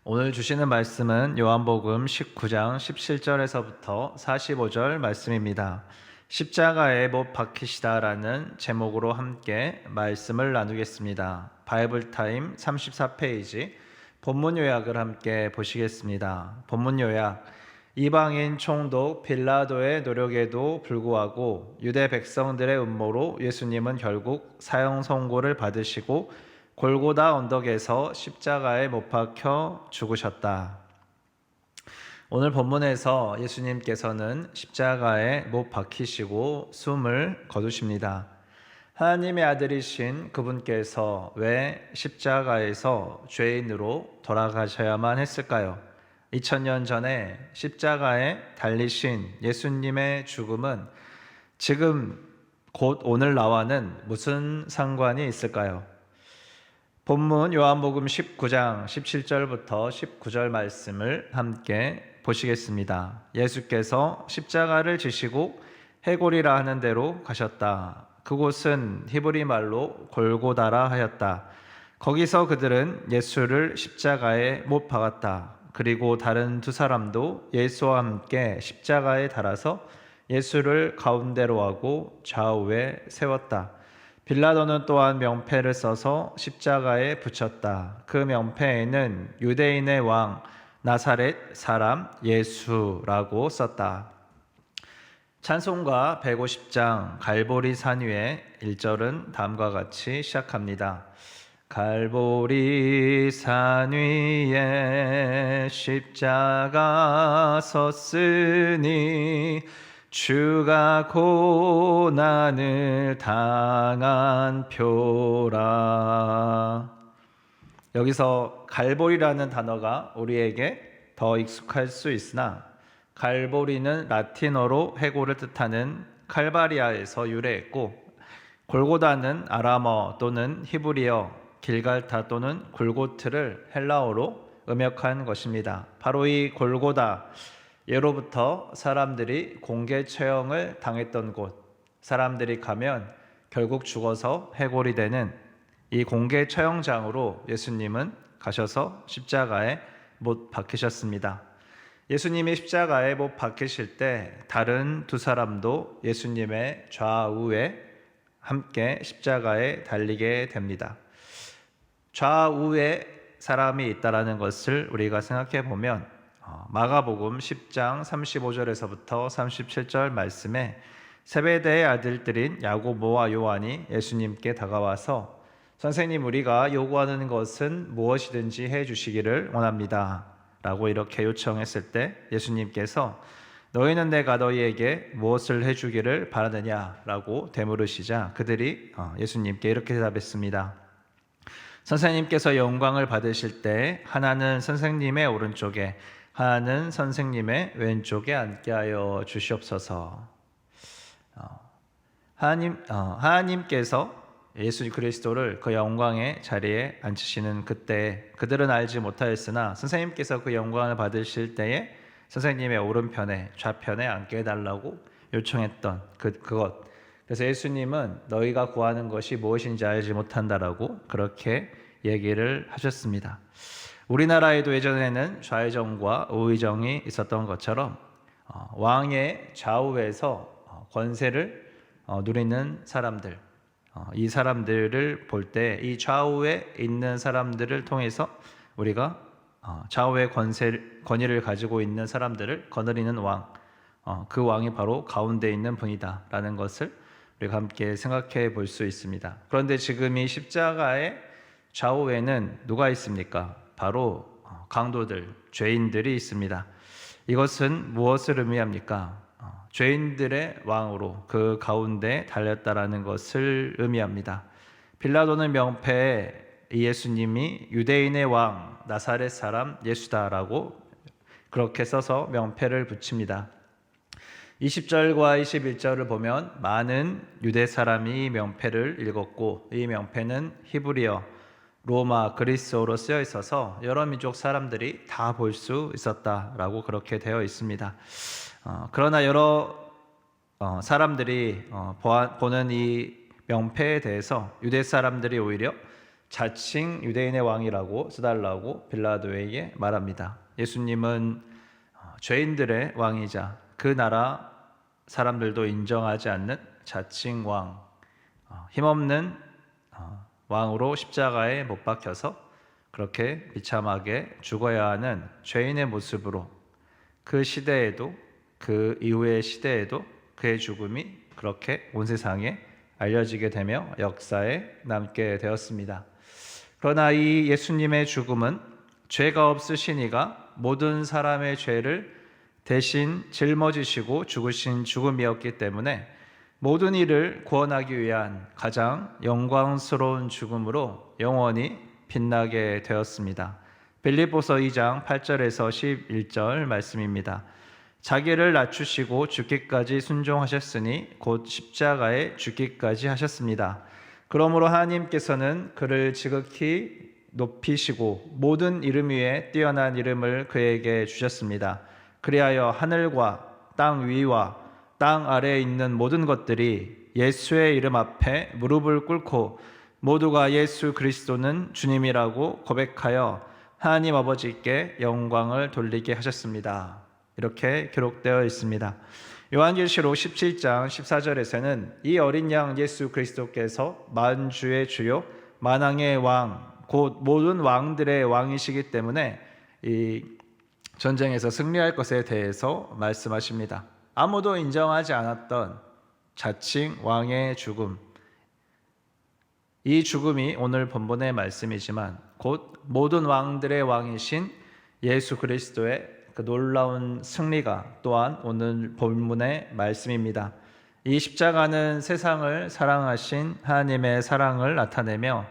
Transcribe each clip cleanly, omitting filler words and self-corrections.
오늘 주시는 말씀은 요한복음 19장 17절에서부터 45절 말씀입니다. 십자가에 못 박히시다라는 제목으로 함께 말씀을 나누겠습니다. 바이블 타임 34페이지 본문 요약을 함께 보시겠습니다. 본문 요약: 이방인 총독 빌라도의 노력에도 불구하고 유대 백성들의 음모로 예수님은 결국 사형 선고를 받으시고 골고다 언덕에서 십자가에 못 박혀 죽으셨다. 오늘 본문에서 예수님께서는 십자가에 못 박히시고 숨을 거두십니다. 하나님의 아들이신 그분께서 왜 십자가에서 죄인으로 돌아가셔야만 했을까요? 2000년 전에 십자가에 달리신 예수님의 죽음은 지금 곧 오늘 나와는 무슨 상관이 있을까요? 본문 요한복음 19장 17절부터 19절 말씀을 함께 보시겠습니다. 예수께서 십자가를 지시고 해골이라 하는 데로 가셨다. 그곳은 히브리 말로 골고다라 하였다. 거기서 그들은 예수를 십자가에 못 박았다. 그리고 다른 두 사람도 예수와 함께 십자가에 달아서 예수를 가운데로 하고 좌우에 세웠다. 빌라도는 또한 명패를 써서 십자가에 붙였다. 그 명패에는 유대인의 왕 나사렛 사람 예수라고 썼다. 찬송가 150장 갈보리 산 위에 1절은 다음과 같이 시작합니다. 갈보리 산 위에 십자가 섰으니 주가 고난을 당한 표라. 여기서 갈보리라는 단어가 우리에게 더 익숙할 수 있으나 갈보리는 라틴어로 해골을 뜻하는 칼바리아에서 유래했고, 골고다는 아람어 또는 히브리어 길갈타 또는 골고트를 헬라어로 음역한 것입니다. 바로 이 골고다, 예로부터 사람들이 공개 처형을 당했던 곳, 사람들이 가면 결국 죽어서 해골이 되는 이 공개 처형장으로 예수님은 가셔서 십자가에 못 박히셨습니다. 예수님이 십자가에 못 박히실 때 다른 두 사람도 예수님의 좌우에 함께 십자가에 달리게 됩니다. 좌우에 사람이 있다라는 것을 우리가 생각해 보면 마가복음 10장 35절에서부터 37절 말씀에 세베대의 아들들인 야고보와 요한이 예수님께 다가와서 선생님, 우리가 요구하는 것은 무엇이든지 해주시기를 원합니다 라고 이렇게 요청했을 때 예수님께서 너희는 내가 너희에게 무엇을 해주기를 바라느냐 라고 되물으시자 그들이 예수님께 이렇게 대답했습니다. 선생님께서 영광을 받으실 때 하나는 선생님의 오른쪽에 하나는 선생님의 왼쪽에 앉게 하여 주시옵소서. 하나님께서 예수 그리스도를 그 영광의 자리에 앉히시는 그때 그들은 알지 못하였으나 선생님께서 그 영광을 받으실 때에 선생님의 오른편에 좌편에 앉게 해달라고 요청했던 그것. 그래서 예수님은 너희가 구하는 것이 무엇인지 알지 못한다라고 그렇게 얘기를 하셨습니다. 우리나라에도 예전에는 좌의정과 우의정이 있었던 것처럼 왕의 좌우에서 권세를 누리는 사람들, 이 사람들을 볼 때 이 좌우에 있는 사람들을 통해서 우리가 좌우의 권위를 가지고 있는 사람들을 거느리는 왕, 그 왕이 바로 가운데 있는 분이다라는 것을 우리가 함께 생각해 볼 수 있습니다. 그런데 지금 이 십자가의 좌우에는 누가 있습니까? 바로 강도들, 죄인들이 있습니다. 이것은 무엇을 의미합니까? 죄인들의 왕으로 그 가운데 달렸다라는 것을 의미합니다. 빌라도는 명패에 예수님이 유대인의 왕 나사렛 사람 예수다라고 그렇게 써서 명패를 붙입니다. 20절과 21절을 보면 많은 유대 사람이 명패를 읽었고 이 명패는 히브리어, 로마, 그리스어로 쓰여 있어서 여러 민족 사람들이 다 볼 수 있었다라고 그렇게 되어 있습니다. 그러나 여러 사람들이 보는 이 명패에 대해서 유대 사람들이 오히려 자칭 유대인의 왕이라고 써달라고 빌라도에게 말합니다. 예수님은 죄인들의 왕이자 그 나라 사람들도 인정하지 않는 자칭 왕, 힘없는 왕으로 십자가에 못 박혀서 그렇게 비참하게 죽어야 하는 죄인의 모습으로 그 시대에도 그 이후의 시대에도 그의 죽음이 그렇게 온 세상에 알려지게 되며 역사에 남게 되었습니다. 그러나 이 예수님의 죽음은 죄가 없으신 이가 모든 사람의 죄를 대신 짊어지시고 죽으신 죽음이었기 때문에 모든 이를 구원하기 위한 가장 영광스러운 죽음으로 영원히 빛나게 되었습니다. 빌립보서 2장 8절에서 11절 말씀입니다. 자기를 낮추시고 죽기까지 순종하셨으니 곧 십자가에 죽기까지 하셨습니다. 그러므로 하나님께서는 그를 지극히 높이시고 모든 이름 위에 뛰어난 이름을 그에게 주셨습니다. 그리하여 하늘과 땅 위와 땅 아래에 있는 모든 것들이 예수의 이름 앞에 무릎을 꿇고 모두가 예수 그리스도는 주님이라고 고백하여 하나님 아버지께 영광을 돌리게 하셨습니다. 이렇게 기록되어 있습니다. 요한계시록 17장 14절에서는 이 어린 양 예수 그리스도께서 만주의 주요 만왕의 왕 곧 모든 왕들의 왕이시기 때문에 이 전쟁에서 승리할 것에 대해서 말씀하십니다. 아무도 인정하지 않았던 자칭 왕의 죽음, 이 죽음이 오늘 본문의 말씀이지만 곧 모든 왕들의 왕이신 예수 그리스도의 그 놀라운 승리가 또한 오늘 본문의 말씀입니다. 이 십자가는 세상을 사랑하신 하나님의 사랑을 나타내며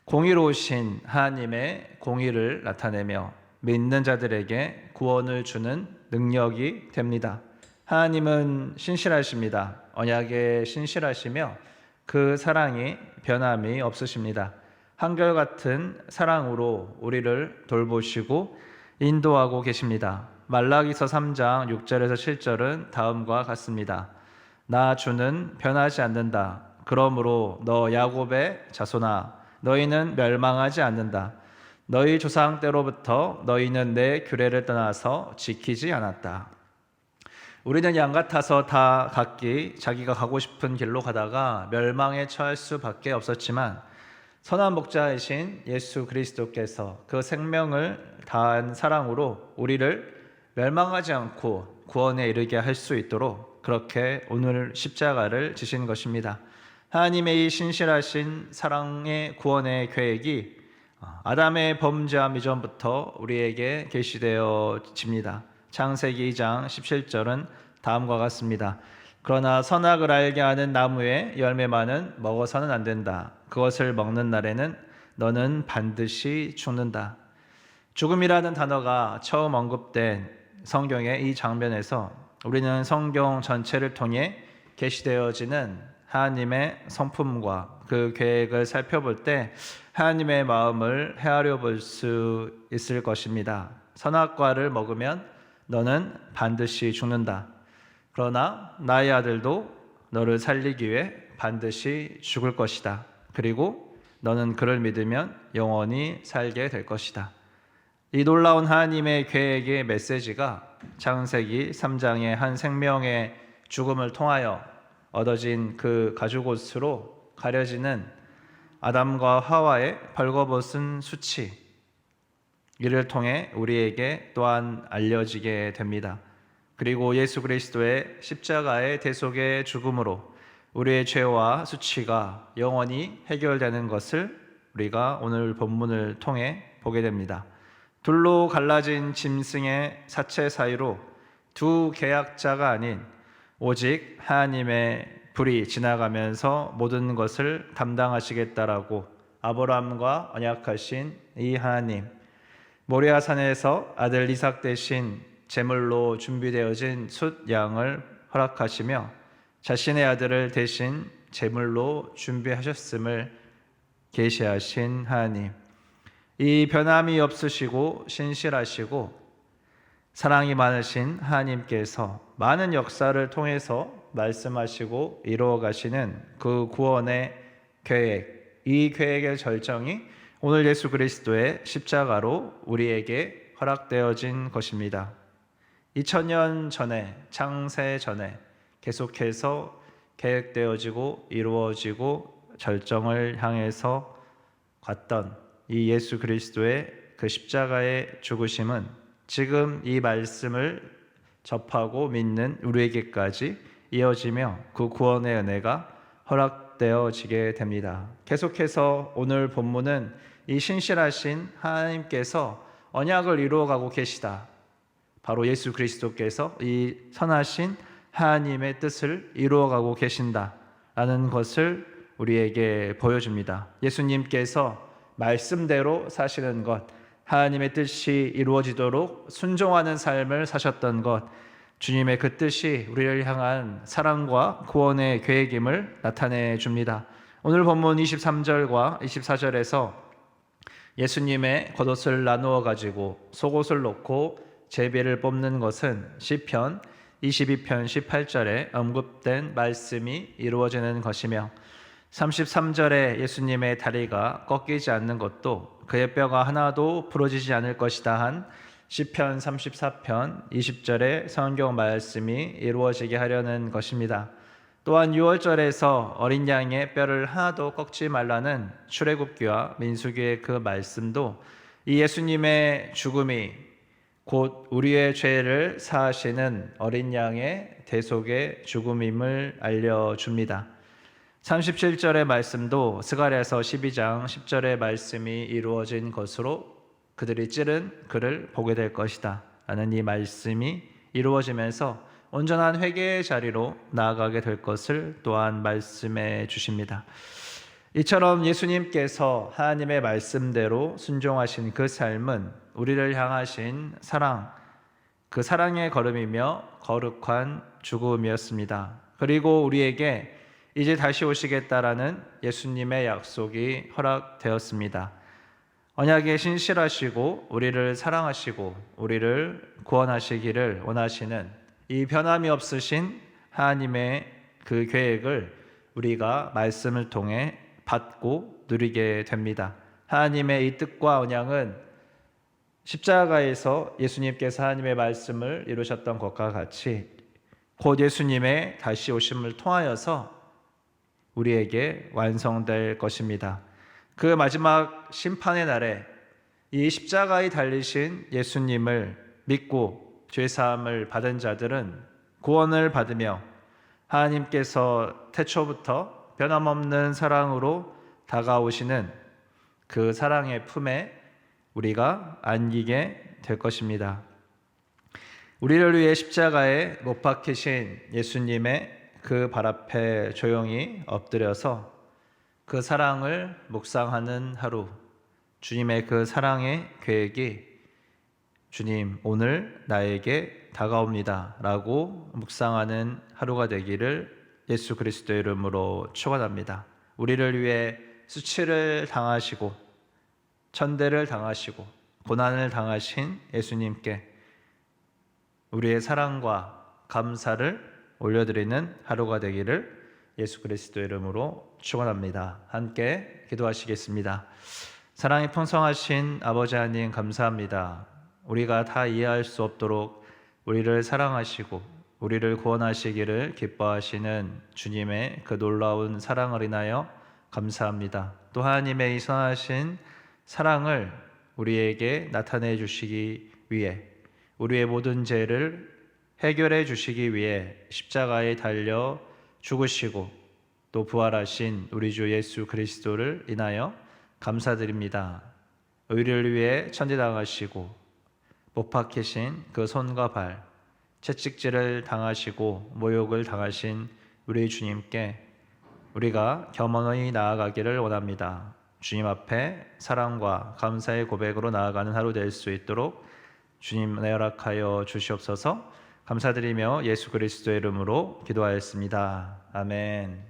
공의로우신 하나님의 공의를 나타내며 믿는 자들에게 구원을 주는 능력이 됩니다. 하나님은 신실하십니다. 언약에 신실하시며 그 사랑이 변함이 없으십니다. 한결같은 사랑으로 우리를 돌보시고 인도하고 계십니다. 말라기서 3장 6절에서 7절은 다음과 같습니다. 나 주는 변하지 않는다. 그러므로 너 야곱의 자손아 너희는 멸망하지 않는다. 너희 조상 때로부터 너희는 내 규례를 떠나서 지키지 않았다. 우리는 양 같아서 다 각기 자기가 가고 싶은 길로 가다가 멸망에 처할 수밖에 없었지만 선한 목자이신 예수 그리스도께서 그 생명을 다한 사랑으로 우리를 멸망하지 않고 구원에 이르게 할 수 있도록 그렇게 오늘 십자가를 지신 것입니다. 하나님의 이 신실하신 사랑의 구원의 계획이 아담의 범죄함 이전부터 우리에게 계시되어집니다. 창세기 2장 17절은 다음과 같습니다. 그러나 선악을 알게 하는 나무의 열매만은 먹어서는 안 된다. 그것을 먹는 날에는 너는 반드시 죽는다. 죽음이라는 단어가 처음 언급된 성경의 이 장면에서 우리는 성경 전체를 통해 계시되어지는 하나님의 성품과 그 계획을 살펴볼 때 하나님의 마음을 헤아려 볼 수 있을 것입니다. 선악과를 먹으면 너는 반드시 죽는다. 그러나 나의 아들도 너를 살리기 위해 반드시 죽을 것이다. 그리고 너는 그를 믿으면 영원히 살게 될 것이다. 이 놀라운 하나님의 계획의 메시지가 창세기 3장의 한 생명의 죽음을 통하여 얻어진 그 가죽옷으로 가려지는 아담과 하와의 벌거벗은 수치, 이를 통해 우리에게 또한 알려지게 됩니다. 그리고 예수 그리스도의 십자가의 대속의 죽음으로 우리의 죄와 수치가 영원히 해결되는 것을 우리가 오늘 본문을 통해 보게 됩니다. 둘로 갈라진 짐승의 사체 사이로 두 계약자가 아닌 오직 하나님의 불이 지나가면서 모든 것을 담당하시겠다라고 아브라함과 언약하신 이 하나님, 모리아 산에서 아들 이삭 대신 제물로 준비되어진 숫 양을 허락하시며 자신의 아들을 대신 제물로 준비하셨음을 계시하신 하나님, 이 변함이 없으시고 신실하시고 사랑이 많으신 하나님께서 많은 역사를 통해서 말씀하시고 이루어 가시는 그 구원의 계획, 이 계획의 절정이 오늘 예수 그리스도의 십자가로 우리에게 허락되어진 것입니다. 2000년 전에, 창세 전에 계속해서 계획되어지고 이루어지고 절정을 향해서 갔던 이 예수 그리스도의 그 십자가의 죽으심은 지금 이 말씀을 접하고 믿는 우리에게까지 이어지며 그 구원의 은혜가 허락되어지게 됩니다. 계속해서 오늘 본문은 이 신실하신 하나님께서 언약을 이루어가고 계시다. 바로 예수 그리스도께서 이 선하신 하나님의 뜻을 이루어가고 계신다라는 것을 우리에게 보여줍니다. 예수님께서 말씀대로 사시는 것, 하나님의 뜻이 이루어지도록 순종하는 삶을 사셨던 것, 주님의 그 뜻이 우리를 향한 사랑과 구원의 계획임을 나타내 줍니다. 오늘 본문 23절과 24절에서 예수님의 겉옷을 나누어 가지고 속옷을 놓고 제비를 뽑는 것은 시편 22편 18절에 언급된 말씀이 이루어지는 것이며 33절에 예수님의 다리가 꺾이지 않는 것도 그의 뼈가 하나도 부러지지 않을 것이다 한 시편 34편 20절의 성경 말씀이 이루어지게 하려는 것입니다. 또한 6월절에서 어린 양의 뼈를 하나도 꺾지 말라는 출애굽기와 민수기의 그 말씀도 이 예수님의 죽음이 곧 우리의 죄를 사하시는 어린 양의 대속의 죽음임을 알려줍니다. 37절의 말씀도 스가랴서 12장 10절의 말씀이 이루어진 것으로 그들이 찌른 그를 보게 될 것이다 라는 이 말씀이 이루어지면서 온전한 회개의 자리로 나아가게 될 것을 또한 말씀해 주십니다. 이처럼 예수님께서 하나님의 말씀대로 순종하신 그 삶은 우리를 향하신 사랑, 그 사랑의 걸음이며 거룩한 죽음이었습니다. 그리고 우리에게 이제 다시 오시겠다라는 예수님의 약속이 허락되었습니다. 언약에 신실하시고 우리를 사랑하시고 우리를 구원하시기를 원하시는 이 변함이 없으신 하나님의 그 계획을 우리가 말씀을 통해 받고 누리게 됩니다. 하나님의 이 뜻과 언약은 십자가에서 예수님께서 하나님의 말씀을 이루셨던 것과 같이 곧 예수님의 다시 오심을 통하여서 우리에게 완성될 것입니다. 그 마지막 심판의 날에 이 십자가에 달리신 예수님을 믿고 죄사함을 받은 자들은 구원을 받으며 하나님께서 태초부터 변함없는 사랑으로 다가오시는 그 사랑의 품에 우리가 안기게 될 것입니다. 우리를 위해 십자가에 못 박히신 예수님의 그 발 앞에 조용히 엎드려서 그 사랑을 묵상하는 하루, 주님의 그 사랑의 계획이 주님 오늘 나에게 다가옵니다 라고 묵상하는 하루가 되기를 예수 그리스도의 이름으로 축원합니다. 우리를 위해 수치를 당하시고 천대를 당하시고 고난을 당하신 예수님께 우리의 사랑과 감사를 올려드리는 하루가 되기를 예수 그리스도의 이름으로 축원합니다. 함께 기도하시겠습니다. 사랑이 풍성하신 아버지 하나님 감사합니다. 우리가 다 이해할 수 없도록 우리를 사랑하시고 우리를 구원하시기를 기뻐하시는 주님의 그 놀라운 사랑을 인하여 감사합니다. 또 하나님의 이 선하신 사랑을 우리에게 나타내 주시기 위해 우리의 모든 죄를 해결해 주시기 위해 십자가에 달려 죽으시고 또 부활하신 우리 주 예수 그리스도를 인하여 감사드립니다. 의를 위해 천대당하시고 못 박히신 그 손과 발, 채찍질을 당하시고 모욕을 당하신 우리 주님께 우리가 겸허히 나아가기를 원합니다. 주님 앞에 사랑과 감사의 고백으로 나아가는 하루 될 수 있도록 주님 은혜 허락하여 주시옵소서. 감사드리며 예수 그리스도의 이름으로 기도하였습니다. 아멘.